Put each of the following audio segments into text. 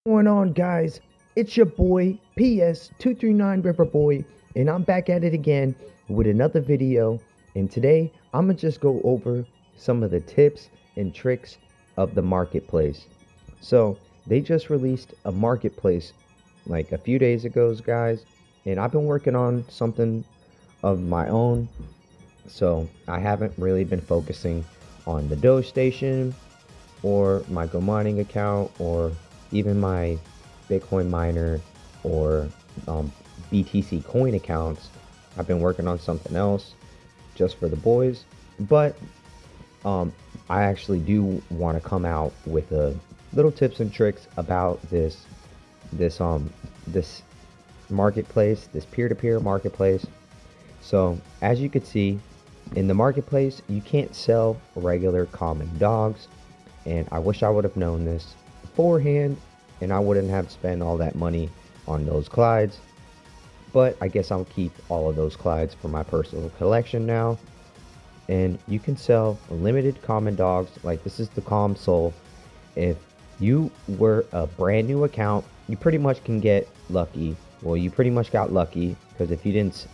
Going on, guys? It's your boy PS239 Riverboy, and I'm back at it again with another video. And today I'm gonna just go over some of the tips and tricks of the marketplace. So they just released a marketplace like a few days ago, guys, and I've been working on something of my own. So I haven't really been focusing on the Dogestation or my Go Mining account or even my Bitcoin miner or BTC coin accounts. I've been working on something else just for the boys, but I actually do want to come out with a little tips and tricks about this marketplace, this peer-to-peer marketplace. So as you could see in the marketplace, you can't sell regular common dogs, and I wish I would have known this beforehand, and I wouldn't have spent all that money on those Clydes. But I guess I'll keep all of those Clydes for my personal collection now. And you can sell limited common dogs, like this is the Calm Soul. If you were a brand new account, you pretty much can get lucky. Well, you pretty much got lucky because if you didn't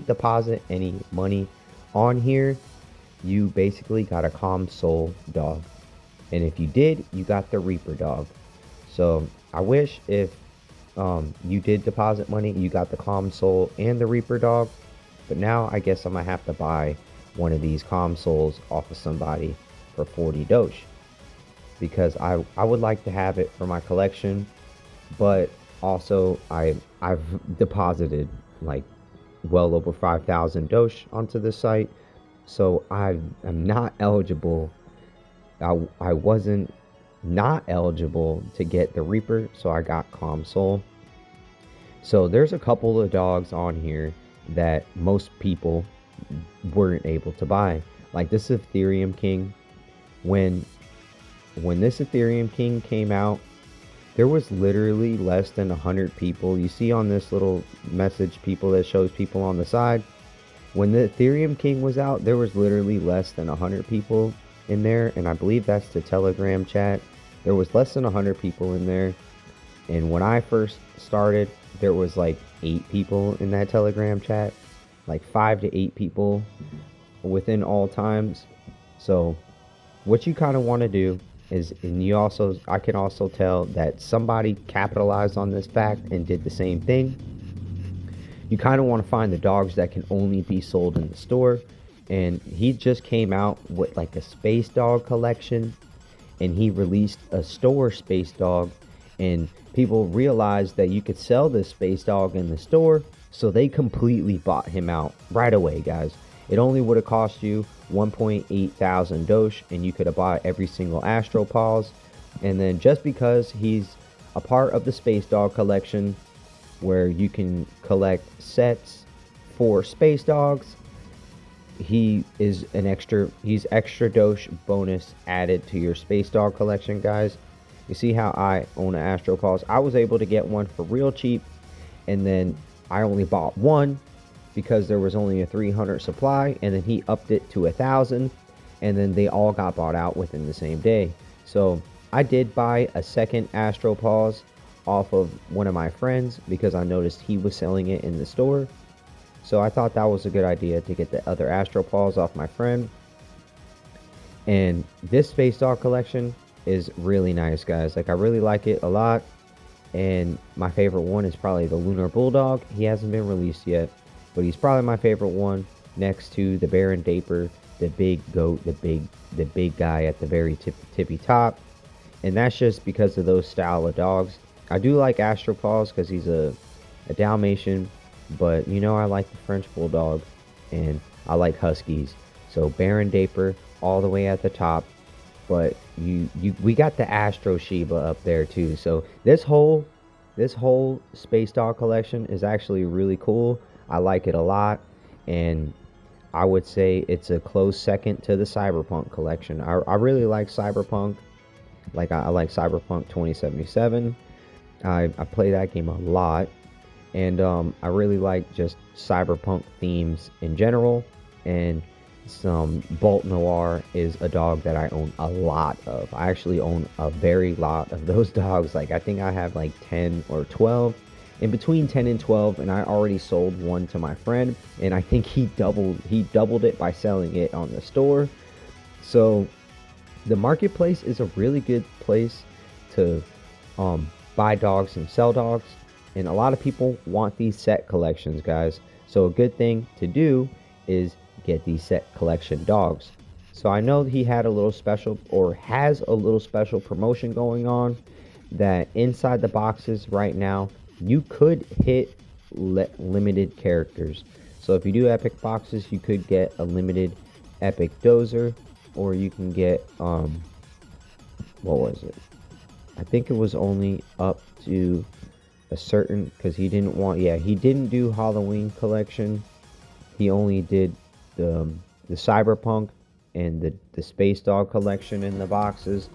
deposit any money on here, you basically got a Calm Soul dog. And if you did, you got the Reaper dog. So I wish if you did deposit money, you got the Calm Soul and the Reaper dog. But now I guess I'm gonna have to buy one of these Calm Souls off of somebody for 40 Doge, because I would like to have it for my collection, but also I've deposited like well over 5,000 Doge onto this site, so I am not eligible. I wasn't not eligible to get the Reaper, so I got Calm Soul. So there's a couple of dogs on here that most people weren't able to buy. Like this Ethereum King. When this Ethereum King came out, there was literally less than 100 people. You see on this little message people that shows people on the side. When the Ethereum King was out, there was literally less than 100 people in there, and I believe that's the Telegram chat. There was less than 100 people in there, and when I first started, there was like 8 people in that Telegram chat, like 5 to 8 people within all times. So what you kind of want to do is, and I can also tell that somebody capitalized on this fact and did the same thing. You kind of want to find the dogs that can only be sold in the store. And he just came out with like a space dog collection, and he released a store space dog, and people realized that you could sell this space dog in the store, so they completely bought him out right away, guys. It only would have cost you 1.8 thousand Doge, and you could have bought every single Astropause. And then just because he's a part of the space dog collection, where you can collect sets for space dogs, he's extra Doge bonus added to your space dog collection, guys. You see how I own an Astropause? I was able to get one for real cheap, and then I only bought one because there was only a 300 supply, and then he upped it to 1,000, and then they all got bought out within the same day. So I did buy a second Astropause off of one of my friends because I noticed he was selling it in the store. So I thought that was a good idea to get the other Astropause off my friend. And this space dog collection is really nice, guys. Like, I really like it a lot. And my favorite one is probably the Lunar Bulldog. He hasn't been released yet, but he's probably my favorite one, next to the Baron Daper, the big goat, the big guy at the very tippy top. And that's just because of those style of dogs. I do like Astropause because he's a Dalmatian, but you know I like the French Bulldog, and I like Huskies. So Baron Daper all the way at the top, but we got the Astro Shiba up there too. So this whole space dog collection is actually really cool. I like it a lot, and I would say it's a close second to the Cyberpunk collection. I really like Cyberpunk. Like I like Cyberpunk 2077. I play that game a lot, and I really like just cyberpunk themes in general, and some Bolt Noir is a dog that I own a lot of. I actually own a very lot of those dogs. Like, I think I have like 10 or 12, in between 10 and 12, and I already sold one to my friend, and I think he doubled it by selling it on the store. So the marketplace is a really good place to buy dogs and sell dogs, and a lot of people want these set collections, guys. So a good thing to do is get these set collection dogs. So I know he had a little special, or has a little special promotion going on, that inside the boxes right now you could hit limited characters. So if you do epic boxes, you could get a limited epic dozer, or you can get what was it, I think it was only up to a certain, because he didn't want, yeah, he didn't do Halloween collection. He only did the cyberpunk and the space dog collection in the boxes.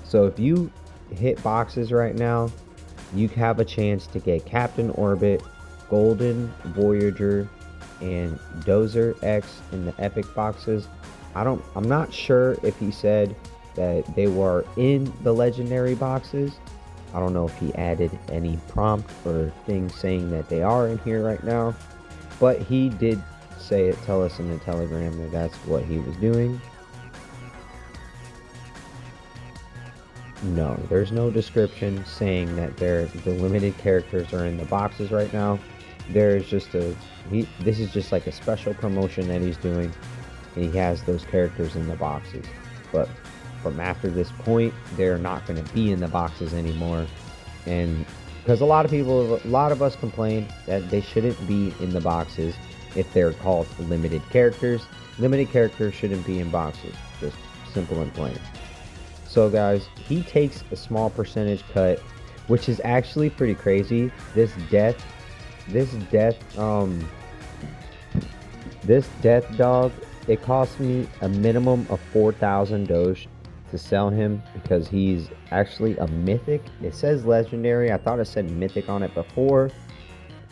So if you hit boxes right now, you have a chance to get Captain Orbit, Golden Voyager, and Dozer X in the epic boxes. I'm not sure if he said that they were in the legendary boxes. I don't know if he added any prompt or things saying that they are in here right now, but he did tell us in the telegram that that's what he was doing. No, there's no description saying that the limited characters are in the boxes right now. There's just this is just like a special promotion that he's doing, and he has those characters in the boxes. But from after this point, they're not going to be in the boxes anymore. And because a lot of us complain that they shouldn't be in the boxes if they're called limited characters. Limited characters shouldn't be in boxes, just simple and plain. So guys, he takes a small percentage cut, which is actually pretty crazy. This death dog, it cost me a minimum of 4,000 Doge to sell him, because he's actually a mythic. It says legendary. I thought it said mythic on it before,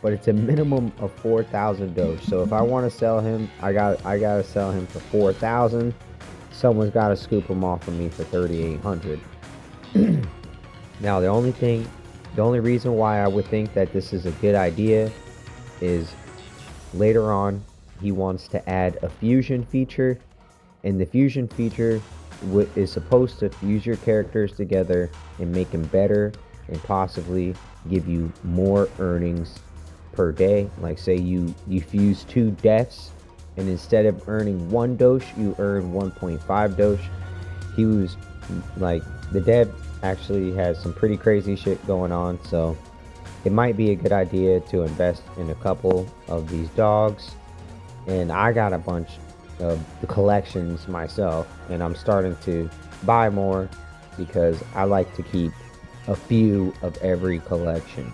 but it's a minimum of 4,000 Doge. So if I want to sell him, I gotta sell him for 4,000. Someone's got to scoop him off of me for 3,800. Now the only reason why I would think that this is a good idea is later on he wants to add a fusion feature, and the fusion feature is supposed to fuse your characters together and make them better, and possibly give you more earnings per day. Like, say you fuse 2 deaths, and instead of earning 1 Doge, you earn 1.5 Doge. He was like, the dev actually has some pretty crazy shit going on, so it might be a good idea to invest in a couple of these dogs. And I got a bunch of the collections myself, and I'm starting to buy more because I like to keep a few of every collection,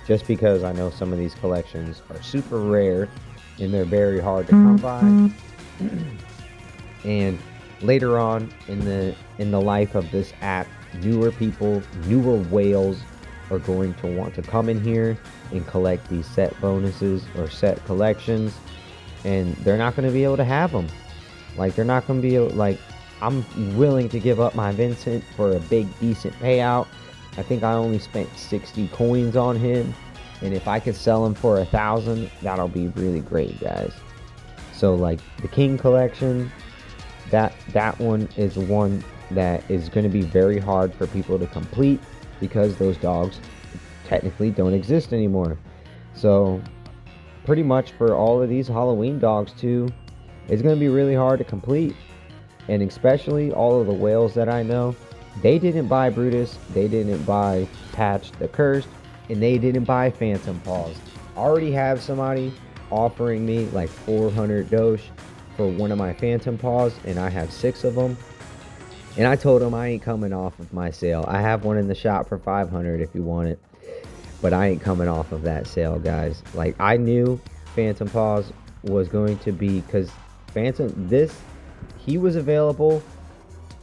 just because I know some of these collections are super rare and they're very hard to come by. And later on in the life of this app, newer people, newer whales are going to want to come in here and collect these set bonuses or set collections, and they're not going to be able to have them. Like, they're not going to be able, like, I'm willing to give up my Vincent for a big decent payout. I think I only spent 60 coins on him, and if I could sell him for 1,000, that'll be really great, guys. So like the King collection, that one is one that is going to be very hard for people to complete, because those dogs technically don't exist anymore. So pretty much for all of these Halloween dogs too, it's going to be really hard to complete. And especially all of the whales that I know, they didn't buy Brutus, they didn't buy Patch the Cursed, and they didn't buy Phantom Paws. I already have somebody offering me like 400 Doge for one of my Phantom Paws, and I have 6 of them. And I told him I ain't coming off of my sale. I have one in the shop for 500 if you want it, but I ain't coming off of that sale, guys. Like, I knew Phantom Paws was going to be, because he was available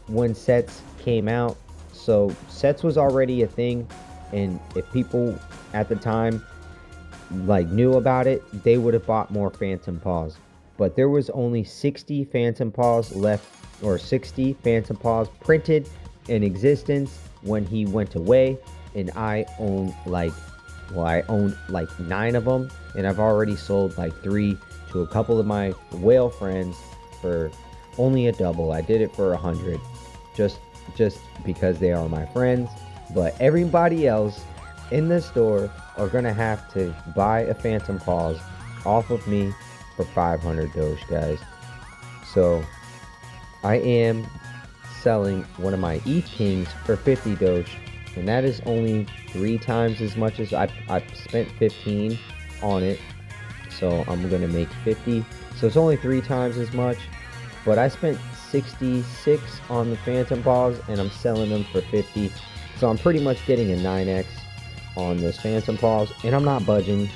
when sets came out, so sets was already a thing, and if people at the time like knew about it, they would have bought more Phantom Paws. but there was only 60 Phantom Paws left, or 60 Phantom Paws printed in existence when he went away, and I own like, well, I owned like 9 of them, and I've already sold like 3 to a couple of my whale friends for only a double. I did it for 100, just because they are my friends. But everybody else in the store are gonna have to buy a Phantom Paws off of me for 500 Doge, guys. So I am selling one of my ETH Kings for 50 Doge, and that is only 3 times as much as I've spent 15 on it. So I'm gonna make 50. So it's only 3 times as much, but I spent 66 on the Phantom Paws and I'm selling them for 50. So I'm pretty much getting a 9x on this Phantom Paws, and I'm not budging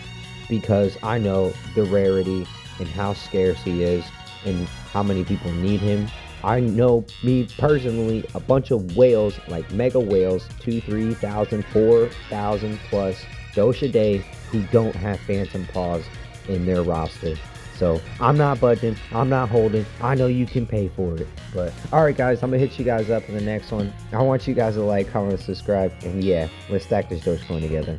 because I know the rarity and how scarce he is and how many people need him. I know, me personally, a bunch of whales, like mega whales, 2, 3,000, 4,000 plus Doge a day, who don't have Phantom Paws in their roster. So I'm not budging, I'm not holding. I know you can pay for it. But alright guys, I'm gonna hit you guys up in the next one. I want you guys to like, comment, subscribe, and yeah, let's stack this Dogecoin together.